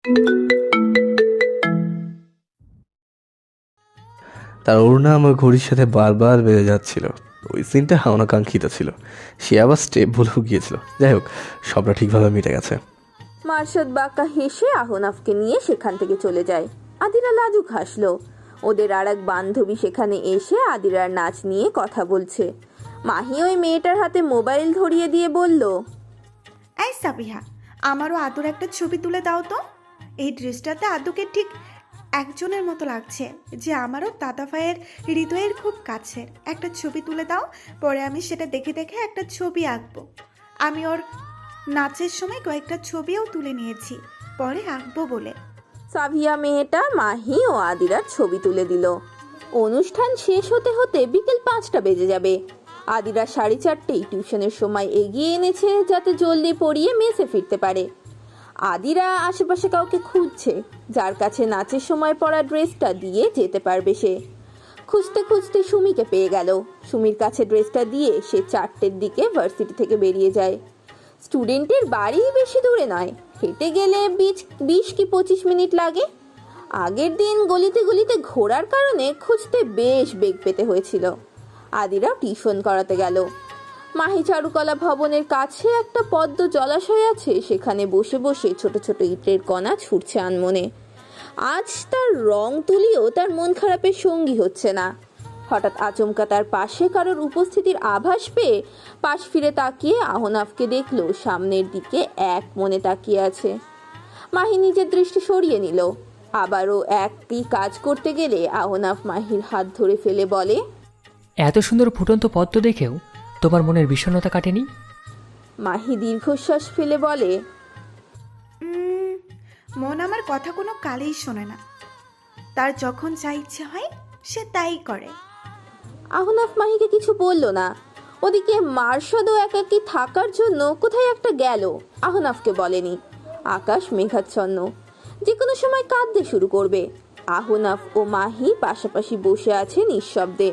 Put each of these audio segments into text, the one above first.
তার ওড়না আমার ঘড়ির সাথে বারবার বেড়ে যাচ্ছিল। ওই সিনটা অনাকাঙ্ক্ষিত ছিল। সে আবার স্টেপ ভুলেও গিয়েছিল। যাই হোক, সবটা ঠিকভাবে মিটে গেছে। মার্শাদ বাঁকা হেসে আহনাফকে নিয়ে সেখান থেকে চলে যায়। আদিরা লাজুক হাসলো। ওদের আর এক বান্ধবী সেখানে এসে আদিরার নাচ নিয়ে কথা বলছে। মাহি ওই মেয়েটার হাতে মোবাইল ধরিয়ে দিয়ে বলল, এই সাবিহা, আমারও আদুর একটা ছবি তুলে দাও তো। এই ড্রেসটাতে আদুকে ঠিক একজনের মতো লাগছে, যে আমারও দাদা ভাইয়ের হৃদয়ের খুব কাছের। একটা ছবি তুলে দাও, পরে আমি সেটা দেখে দেখে একটা ছবি আঁকবো। আমি ওর নাচের সময় কয়েকটা ছবিও তুলে নিয়েছি, পরে আঁকবো বলে। সাভিয়া মেয়েটা মাহি ও আদিরার ছবি তুলে দিল। অনুষ্ঠান শেষ হতে হতে বিকেল 5টা বেজে যাবে। আদিরা 4:30 টিউশনের সময় এগিয়ে এনেছে, যাতে জলদি পড়িয়ে মেসে ফিরতে পারে। আদিরা আশেপাশে কাউকে খুঁজছে, যার কাছে নাচের সময় পরা ড্রেসটা দিয়ে যেতে পারবে সে। খুঁজতে খুঁজতে সুমিকে পেয়ে গেল। সুমির কাছে ড্রেসটা দিয়ে সে 4টের দিকে ভার্সিটি থেকে বেরিয়ে যায়। স্টুডেন্টের বাড়ি বেশি দূরে নয়, হেঁটে গেলে 20 কি 25 মিনিট লাগে। আগের দিন গলিতে গলিতে ঘোরার কারণে খুঁজতে বেশ বেগ পেতে হয়েছিল। আদিরা টিউশন করাতে গেল। মাহি চারুকলা ভবনের কাছে একটা পদ্ম জলাশয় আছে, সেখানে বসে বসে ছোট ছোট ইটের কণা ছুটছে আনমনে। আজ তার রং তুলিও তার মন খারাপের সঙ্গী হচ্ছে না। হঠাৎ আচমকা তার পাশে কারোর উপস্থিতির আভাস পেয়ে পাশ ফিরে তাকিয়ে আহনাফকে দেখলো সামনের দিকে এক মনে তাকিয়ে আছে। মাহি নিজের দৃষ্টি সরিয়ে নিল। আবারও একই কাজ করতে গেলে আহনাফ মাহির হাত ধরে ফেলে বলে, এত সুন্দর ফুটন্ত পদ্ম দেখেও তোমার মনের বিষণ্ণতা কাটেনি? মাহি দীর্ঘশ্বাস ফেলে বলে, মন আমার কথা কোনো কালেই শোনে না। তার যখন যা ইচ্ছে হয় সে তাই করে। আহনাফ মাহিকে কিছু বলল না। ওদিকে মার্শাদও একাকী থাকার জন্য কোথায় একটা গেল, আহনাফকে বলেনি। আকাশ মেঘাচ্ছন্ন, যে কোনো সময় কাঁদতে শুরু করবে। আহনাফ ও মাহি পাশাপাশি বসে আছে নিঃশব্দে।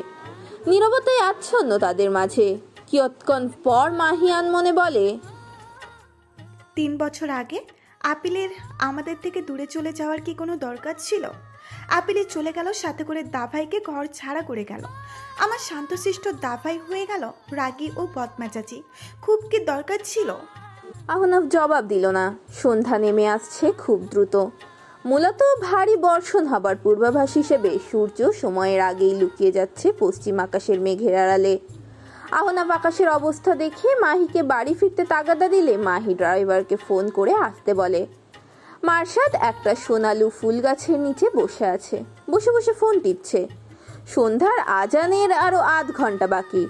নীরবতায় আচ্ছন্ন তাদের মাঝে। কিয়ৎক্ষণ পর মাহি আনমনে বলে, 3 বছর আগে আপিলের আমাদের থেকে দূরে চলে যাওয়ার কি কোনো দরকার ছিল? আপিলে চলে গেল, সাথে করে দাভাইকে ঘর ছাড়া করে গেল। আমার শান্তশিষ্ট দাভাই হয়ে গেল রাগী ও বদমেজাজি। খুব কি দরকার ছিল? আহনাফ জবাব দিল না। সন্ধ্যা নেমে আসছে খুব দ্রুত। মূলত ভারী বর্ষণ হবার পূর্বাভাস হিসেবে সূর্য সময়ের আগেই লুকিয়ে যাচ্ছে পশ্চিম আকাশের মেঘের আড়ালে। আহনাফ আকাশের অবস্থা দেখে মাহিকে বাড়ি ফিরতে তাগাদা দিলে মাহি ড্রাইভারকে ফোন করে আসতে বলে। মার্শাদ একটা সোনালু ফুল গাছের নিচে বসে আছে, বসে বসে ফোন টিপছে। সন্ধ্যার আজানের আরো আধ ঘন্টা বাকি।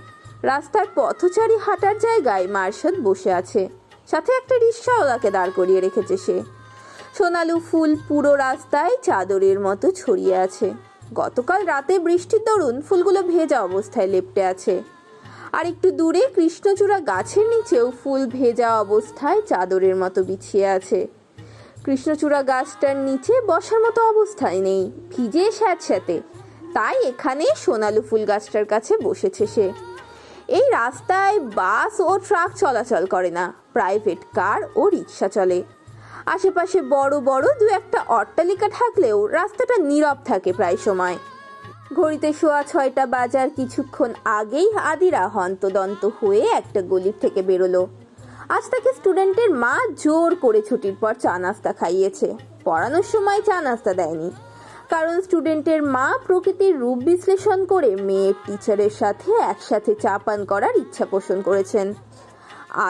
রাস্তার পথচারী হাঁটার জায়গায় মার্শাদ বসে আছে, সাথে একটা রিকশাওয়ালাকে দাঁড় করিয়ে রেখেছে সে। সোনালু ফুল পুরো রাস্তায় চাদরের মতো ছড়িয়ে আছে। গতকাল রাতে বৃষ্টির দরুন ফুলগুলো ভেজা অবস্থায় লেপ্টে আছে। আর একটু দূরে কৃষ্ণচূড়া গাছের নিচেও ফুল ভেজা অবস্থায় চাদরের মতো বিছিয়ে আছে। কৃষ্ণচূড়া গাছটার নিচে বসার মতো অবস্থায় নেই, ভিজে স্যাঁতস্যাঁতে, তাই এখানে সোনালু ফুল গাছটার কাছে বসেছে সে। এই রাস্তায় বাস ও ট্রাক চলাচল করে না, প্রাইভেট কার ও রিক্সা চলে। আশেপাশে বড় বড় 2-1টা অট্টালিকা থাকলেও রাস্তাটা নীরব থাকে প্রায় সময়। ঘড়িতে 6:15 বাজার কিছুক্ষণ আগেই আদিরা হন্তদন্ত হয়ে একটা গলির থেকে বেরোলো। আজ তাকে স্টুডেন্টের মা জোর করে ছুটির পর চা নাস্তা খাইয়েছে। পড়ানোর সময় চা নাস্তা দেয়নি, কারণ স্টুডেন্টের মা প্রকৃতির রূপ বিশ্লেষণ করে মেয়ের টিচারের সাথে একসাথে চা পান করার ইচ্ছা পোষণ করেছেন।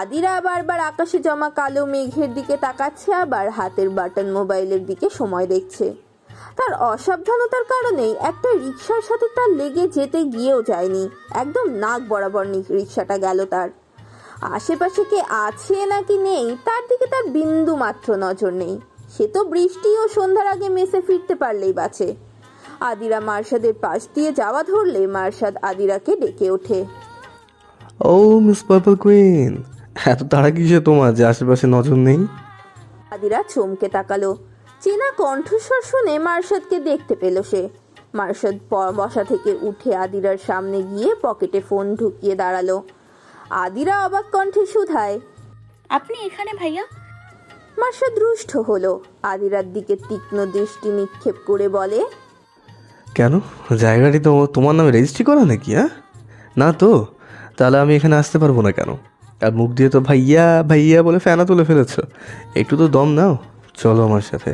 আদিরা বারবার আকাশে জমা কালো মেঘের দিকে তাকাচ্ছে, আবার হাতের বাটন মোবাইলের দিকে সময় দেখছে। তার অসাবধানতার কারণেই একটা রিকশার সাথে তার লেগে যেতে গিয়েও যায়নি, একদম নাক বরাবর রিকশাটা গেল তার। আশেপাশে কে আছে নাকি নেই তার দিকে তার বিন্দু মাত্র নজর নেই। সে তো বৃষ্টি ও সন্ধ্যার আগে মেসে ফিরতে পারলেই বাঁচে। আদিরা মার্শাদের পাশ দিয়ে যাওয়া ধরলে মার্শাদ আদিরাকে ডেকে ওঠে, ও মিস পার্পল কুইন, এত তাড়া কিসে তোমার যে আশেপাশে নজর নেই? আদিরা চমকে তাকালো। চেনা কণ্ঠস্বর শুনে মার্শাদকে দেখতে পেল সে। মার্শাদ বসা থেকে উঠে আদিরার সামনে গিয়ে পকেটে ফোন ঢুকিয়ে দাঁড়ালো। আদিরা অবাক কণ্ঠে শুধায়, আপনি এখানে ভাইয়া? মার্শাদ রুষ্ট হলো, আদিরার দিকে তীক্ষ্ণ দৃষ্টি নিক্ষেপ করে বলে, কেন, জায়গাটি তো তোমার নামে রেজিস্ট্রি করা নাকি? হ্যাঁ, না তো, তাহলে আমি এখানে আসতে পারবো না কেন? আর মুখ দিয়ে তো ভাইয়া ভাইয়া বলে ফেনা তুলে ফেলেছ, একটু তো দম নাও, চলো আমার সাথে।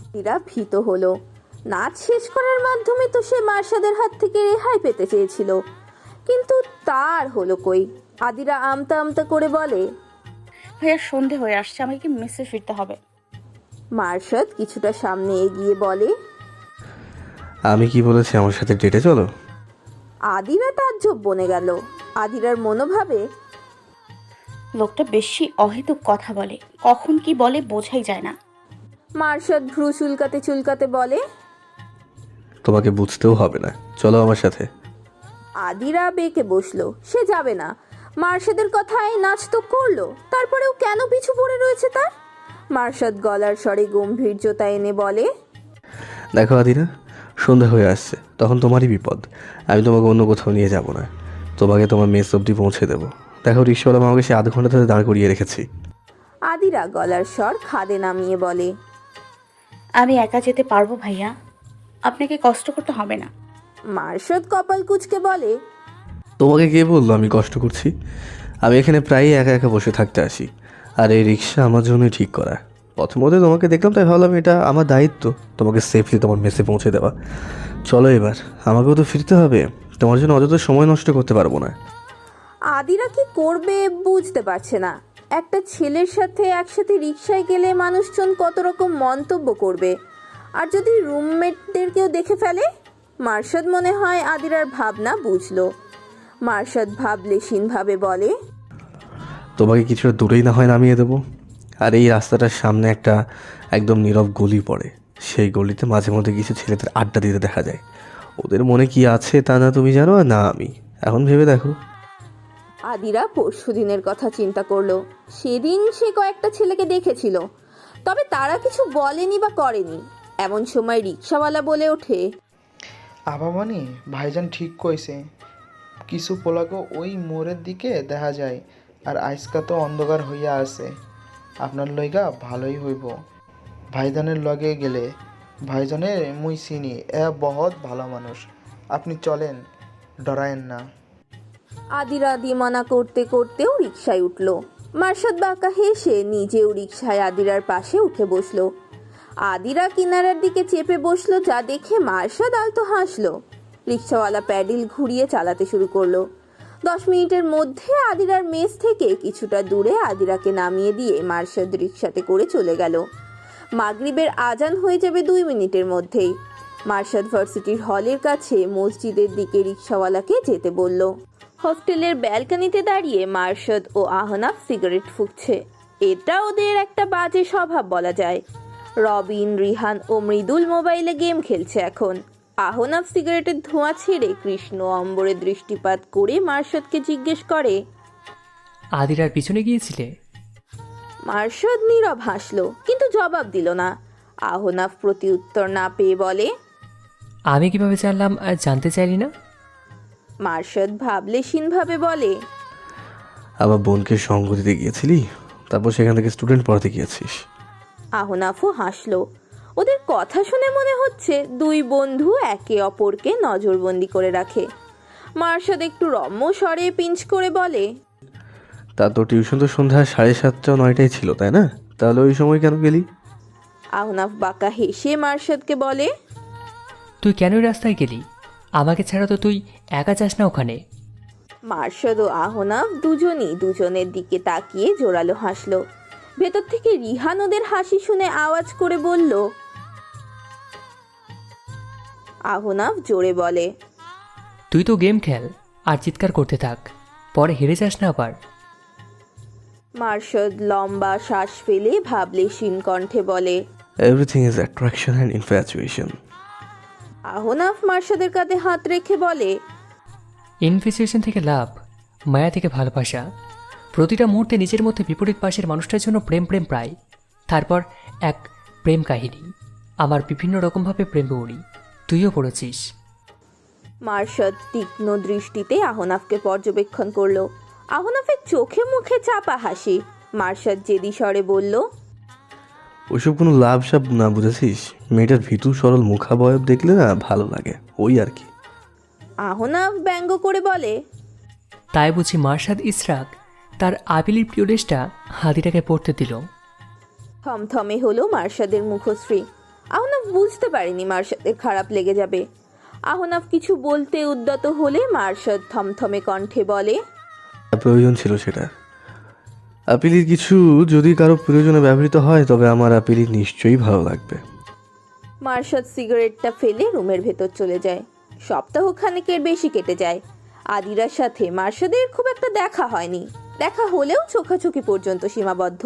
আদিরা ভীত হলো। নাচ শেষ করার মাধ্যমে তো সে মার্শাদের হাত থেকে রেহাই পেতে চেয়েছিল, কিন্তু তার হলো কই। আদিরা আমতা আমতা করে বলে, ভাইয়া সন্ধে হয়ে আসছে, আমাকে কি মেসে ফিরতে হবে। মার্শাদ কিছুটা সামনে এগিয়ে বলে, আমি কি বলেছি আমার সাথে ডেটে চলো? আদিরা তাজ্জব বনে গেল। আদিরার মনোভাবে লোকটা বেশি অহেতুক কথা বলে, কখন কি বলে বোঝাই যায় না। মার্শাদ ভ্রু চুলকাতে চুলকাতে বলে, তোমাকে বুঝতেও হবে না, চলো আমার সাথে। আদিরা বেঁকে বসলো, সে যাবে না। মার্শাদের কথায় নাচ তো করলো, তারপরেও কেন পিছু পড়ে রয়েছে তার? মার্শাদ গলার স্বরে গম্ভীর্যতা এনে বলে, দেখো আদিরা, সন্ধ্যা হয়ে আসছে, তখন তোমারই বিপদ। আমি তোমাকে অন্য কোথাও নিয়ে যাব না, তোমাকে তোমার মেস অবধি পৌঁছে দেবো। দেখো, রিক্সাওয়ালা আমাকে সে আধ ঘন্টা ধরে দাঁড় করিয়ে রেখেছি। আদিরা গলার স্বর খাদে নামিয়ে বলে, আমি একা যেতে পারবো ভাইয়া, আপনাকে কষ্ট করতে হবে না। মার্শাদ কপাল কুঁচকে বলে, তোমাকে কে বললো আমি কষ্ট করছি? আমি এখানে প্রায়ই একা একা বসে থাকতে আসি, আর এই রিক্সা আমার জন্যই ঠিক করা। প্রথমত তোমাকে দেখলাম, তাই ভাবলাম এটা আমার দায়িত্ব তোমাকে সেফলি তোমার মেসে পৌঁছে দেওয়া। চলো এবার, আমাকেও তো ফিরতে হবে, তোমার জন্য অযথা সময় নষ্ট করতে পারবো না। আদিরা কি করবে বুঝতে পারছে না। একটা ছেলের সাথে একসাথে রিক্সায় গেলে মানুষজন কত রকম মন্তব্য করবে, আর যদি রুমমেটদেরকেও দেখে ফেলে। মার্শাদ মনে হয় আদিরার ভাবনা বুঝলো। মার্শাদ ভাবলেশীনভাবে বলে, তোমাকে কিছুটা দূরেই না হয় নামিয়ে দেবো। আর এই রাস্তাটার সামনে একটা একদম নীরব গলি পড়ে, সেই গলিতে মাঝে মধ্যে কিছু ছেলেদের আড্ডা দিতে দেখা যায়। ওদের মনে কি আছে তা না তুমি জানো, আর না আমি। এখন ভেবে দেখো। আদিরা পরশুদিনের কথা চিন্তা করলো। সেদিন সে কয়েকটা ছেলেকে দেখেছিল, তবে তারা কিছু বলেনি বা করেনি। এমন সময় রিক্সাওয়ালা বলে ওঠে, আবামনি ভাইজান ঠিক কইছে, কিছু পোলাকো ওই মোড়ের দিকে দেখা যায়, আর আজকা তো অন্ধকার হইয়া আছে। আপনার লইগা ভালোই হইব ভাইজানের লগে গেলে। ভাইজানের মুই চিনি, বহুত ভালো মানুষ। আপনি চলেন, ডরায়েন না। আদিরা দিমানা করতে করতেও রিকশায় উঠল। মার্শাদ বাঁকা হেসে নিজেও রিকশায় আদিরার পাশে উঠে বসলো। আদিরা কিনারার দিকে চেপে বসলো, যা দেখে মার্শাদ আলতো হাসলো। রিকশাওয়ালা প্যাডেল ঘুরিয়ে চালাতে শুরু করলো। 10 মিনিটের মধ্যে আদিরার মেস থেকে কিছুটা দূরে আদিরাকে নামিয়ে দিয়ে মার্শাদ রিকশাতে করে চলে গেল। মাগরিবের আজান হয়ে যাবে 2 মিনিটের মধ্যেই। মার্শাদ ভার্সিটির হলের কাছে মসজিদের দিকে রিকশাওয়ালাকে যেতে বলল। হোস্টেলের ব্যালকনিতে দাঁড়িয়ে মার্শাদ ও আহনাফ সিগারেট ফুঁকছে। এটা ওদের একটা বাজে স্বভাব বলা যায়। রবিন, রিহান ও মৃদুল মোবাইলে গেম খেলছে এখন। আহনাফ সিগারেটের ধোঁয়া ছেড়ে কৃষ্ণ অম্বরে দৃষ্টিপাত করে মার্শাদকে জিজ্ঞেস করে, আদিরার পিছনে গিয়েছিলে? মার্শাদ নীরব হাসলো, কিন্তু জবাব দিল না। আহনাফ প্রতি উত্তর না পেয়ে বলে, আমি কিভাবে জানলাম জানতে চাইলি না? মার্শাদ ভাবলেশীনভাবে বলে, আমার বোনকে সঙ্গ দিতে গিয়েছিলি, তারপর সেখান থেকে স্টুডেন্ট পড়াতে গিয়েছিস। আহনাফও হাসলো। ওদের কথা শুনে মনে হচ্ছে দুই বন্ধু একে অপরকে নজরবন্দি করে রাখে। মার্শাদ একটু রম্য স্বরে পিঞ্চ করে বলে, তা তো টিউশন তো সন্ধ্যা 7:30 9টায় ছিল, তাই না? তাহলে ওই সময় কেন গেলি? আহনাফ বাঁকা হেসে মার্শাদকে বলে, তুই কেন ওই রাস্তায় গেলি? আমাকে ছাড়া তো তুই একা যাস না ওখানে। মার্শাদ ও আহনাফ দুজনই দুজনের দিকে তাকিয়ে জোরালো হাসলো। ভেতর থেকে রিহান ওদের হাসি শুনে আওয়াজ করে বলল। আহনাফ জোরে বলে, তুই তো গেম খেল আর চিৎকার করতে থাক, পরে হেরে যাস না আবার। মার্শাদ লম্বা শ্বাস ফেলে ভাবলেশীন কণ্ঠে বলে, everything is attraction and infatuation. Ahnaf মার্শাদের কাঁধে হাত রেখে বলে, ইনফিসিয়েশন থেকে লাভ, মায়া থেকে ভালোবাসা। প্রতিটা মুহূর্তে নিজের মধ্যে বিপরীত পাশের মানুষটার জন্য প্রেম প্রেম প্রায়, তারপর এক প্রেম কাহিনী। আমার বিভিন্ন রকমভাবে প্রেমে উড়ি, তুইও পড়েছিস। মার্শাদ তীক্ষ্ণ দৃষ্টিতে আহনাফকে পর্যবেক্ষণ করলো। আহনাফের চোখে মুখে চাপা হাসি। মার্শাদ জেদি স্বরে বলল, ওইসব কোনো লাভ সাব না, বুঝেছিস? মেয়েটার ভীতু সরল মুখাবয়ব দেখলে না ভালো লাগে, ওই আর কি। আহনাফ ব্যঙ্গ করে বলে, তাই বুঝি মার্শাদ ইসরাক তার আপিলির প্রিয় ড্রেসটা হাদিরাকে পরতে দিল। থমথমে হলো মার্শাদের মুখশ্রী। আহনাফ বুঝতে পারেনি মার্শাদের খারাপ লেগে যাবে। আহনাফ কিছু বলতে উদ্যত হলে মার্শাদ থমথমে কণ্ঠে বলে, প্রয়োজন ছিল সেটা। আপিলির কিছু যদি কারো প্রয়োজনে ব্যবহৃত হয় তবে আমার আপিলির নিশ্চয়ই ভালো লাগবে। মার্শাদ সিগারেটটা ফেলে রুমের ভেতর চলে যায়। সপ্তাহখানেকের বেশি কেটে যায়। আদিরার সাথে মার্শাদের খুব একটা দেখা হয়নি। দেখা হলেও চোখাচোখি পর্যন্ত সীমাবদ্ধ।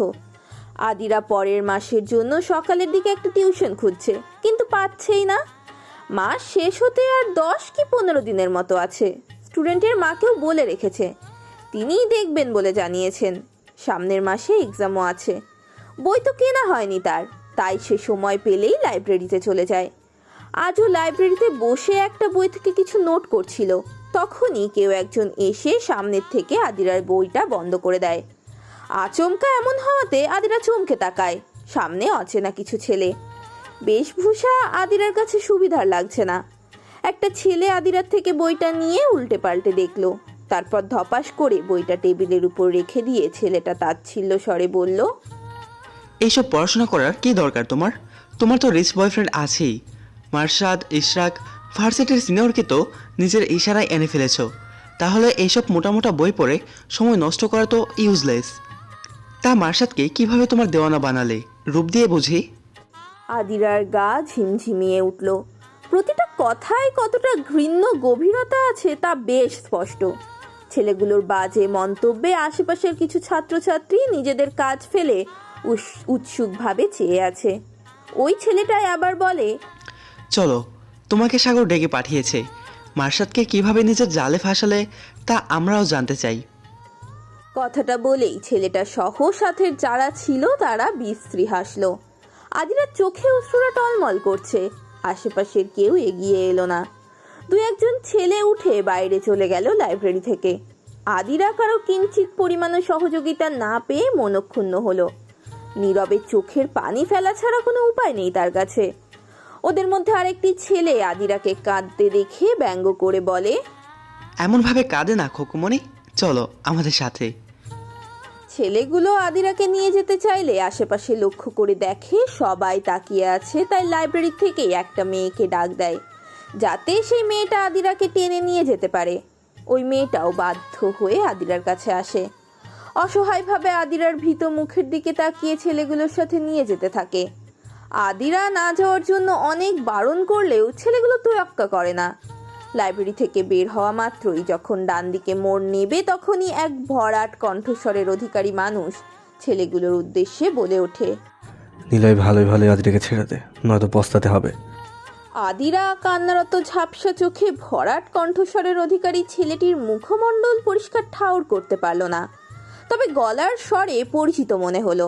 আদিরা পরের মাসের জন্য সকালের দিকে একটা টিউশন খুঁজছে, কিন্তু পাচ্ছেই না। মাস শেষ হতে আর 10 কি 15 দিনের মতো আছে। স্টুডেন্টের মাকেও বলে রেখেছে, তিনিই দেখবেন বলে জানিয়েছেন। সামনের মাসে এক্সামও আছে। বই তো কেনা হয়নি তার, তাই সে সময় পেলেই লাইব্রেরিতে চলে যায়। আজও লাইব্রেরিতে বসে একটা বই থেকে কিছু নোট করছিল। তখনই কেউ একজন এসে সামনের থেকে আদিরার বইটা বন্ধ করে দেয়। আচমকা এমন হওয়াতে আদিরা চমকে তাকায়। সামনে অচেনা কিছু ছেলে। বেশভূষা আদিরার কাছে সুবিধার লাগছে না। একটা ছেলে আদিরার থেকে বইটা নিয়ে উল্টে পাল্টে দেখলো, তারপর ধপাস করে বইটা টেবিলের উপর রেখে দিয়ে ছেলেটা তাচ্ছিল্য স্বরে বলল, এইসব পড়াশোনা করার কি দরকার তোমার? তোমার তো রিচ বয়ফ্রেন্ড আছেই। মার্শাদ, ইশরাক, ভার্সিটির সিনিয়রকে তো নিজের ইশারায় এনে ফেলেছ। তাহলে এইসব মোটা মোটা বই পড়ে সময় নষ্ট করা তো ইউজলেস। তা মার্শাদকে কিভাবে তোমার দেওয়ানা বানালে? রূপ দিয়ে বুঝি? আদিরার গা ঝিমঝিমিয়ে উঠল। প্রতিটা কথায় কতটা ঘৃণ্য গভীরতা আছে তা বেশ স্পষ্ট। ছেলেগুলোর বাজে মন্তব্যে আশেপাশের কিছু ছাত্রছাত্রী নিজেদের কাজ ফেলে উৎসুকভাবে চেয়ে আছে। ওই ছেলেটাই আবার বলে, চলো, তোমাকে সাগর ডেকে পাঠিয়েছে। মার্শাদকে কিভাবে নিজের জালে ফাঁসালে তা আমরাও জানতে চাই। কথাটা বলেই ছেলেটা সহ সাথে যারা ছিল তারা বিশ্রী হাসলো। আদিরার চোখে অশ্রুরা টলমল করছে। আশেপাশের কেউ এগিয়ে এলো না। 2-1 ছেলে উঠে বাইরে চলে গেল লাইব্রেরি থেকে। আদিরা কারো কিঞ্চিত পরিমাণে সহযোগিতা না পেয়ে মনক্ষুণ্ণ হলো। নীরবে চোখের পানি ফেলা ছাড়া কোনো উপায় নেই তার কাছে। ওদের মধ্যে আরেকটি ছেলে আদিরাকে কাঁদতে দেখে ব্যঙ্গ করে বলে, এমনভাবে কাঁদে না খোকুমণি, চলো আমাদের সাথে। ছেলেগুলো আদিরাকে নিয়ে যেতে চাইলে আশেপাশে লক্ষ্য করে দেখে সবাই তাকিয়ে আছে, তাই লাইব্রেরি থেকেই একটা মেয়েকে ডাক দেয়, যাতে সেই মেয়েটা আদিরাকে টেনে নিয়ে যেতে পারে। ওই মেয়েটাও বাধ্য হয়ে আদিরার কাছে আসে। অসহায়ভাবে আদিরার ভীত মুখের দিকে তাকিয়ে ছেলেগুলোর সাথে নিয়ে যেতে থাকে। আদিরা না যাওয়ার জন্য অনেক বারণ করলেও ছেলেগুলো তোয়াক্কা করে না। লাইব্রেরি থেকে বের হওয়া মাত্রই যখন ডান দিকে মোড় নেবে তখনই এক ভরাট কণ্ঠস্বরের অধিকারী মানুষ ছেলেগুলোর উদ্দেশ্যে বলে ওঠে, নিলয় ভালোই ভালোই আদিরাকে ছেড়ে দে, নয়তো পস্তাতে হবে। আদিরা কান্নারত ঝাপসা চোখে ভরাট কণ্ঠস্বরের অধিকারী ছেলেটির মুখমণ্ডল পরিষ্কার ঠাউর করতে পারল না, তবে গলার স্বরে পরিচিত মনে হলো।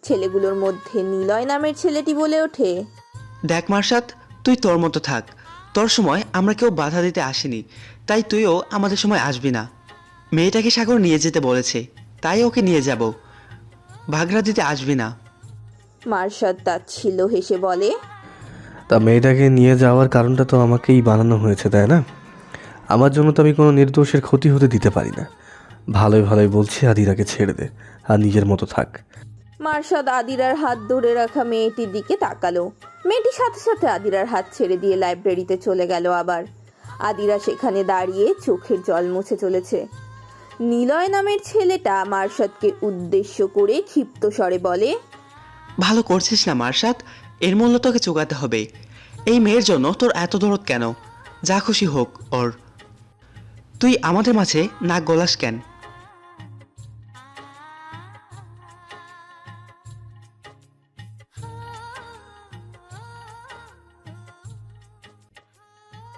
ছেলেগুলোর মধ্যে নিলয় নামের ছেলেটি বলে ওঠে, দেখ মার্শাদ, তুই তোর মতো থাক। তোর সময় আমরা কেউ বাধা দিতে আসিনি, তাই তুইও আমাদের সময় আসবি না। মেয়েটাকে সাগর নিয়ে যেতে বলেছে, তাই ওকে নিয়ে যাব। ভাগরা দিতে আসবি না। মার্শাদ তাচ্ছিল্য হেসে বলে, তা মেয়েটাকে নিয়ে যাওয়ার কারণটা তো আমাকেই বানানো হয়েছে, তাই না? আমার জন্য তো আমি কোনো নির্দোষের ক্ষতি হতে দিতে পারি না। ভালোই ভালোই বলছি আদিরাকে ছেড়ে দে আর নিজের মতো থাক। মার্শাদ আদিরার হাত ধরে রাখা মেয়েটির দিকে তাকালো। মেয়েটি সাথে সাথে আদিরার হাত ছেড়ে দিয়ে লাইব্রেরিতে চলে গেল। আবার আদিরা সেখানে দাঁড়িয়ে চোখের জল মুছে চলেছে। নিলয় নামের ছেলেটা মার্শাদকে উদ্দেশ্য করে ক্ষিপ্ত স্বরে বলে, ভালো করছিস না মার্শাদ, এর মূল্য তোকে চুকাতে হবে। এই মেয়ের জন্য তোর এত দরদ কেন? যা খুশি হোক ওর। তুই আমাদের মাঝে নাক গলাস কেন?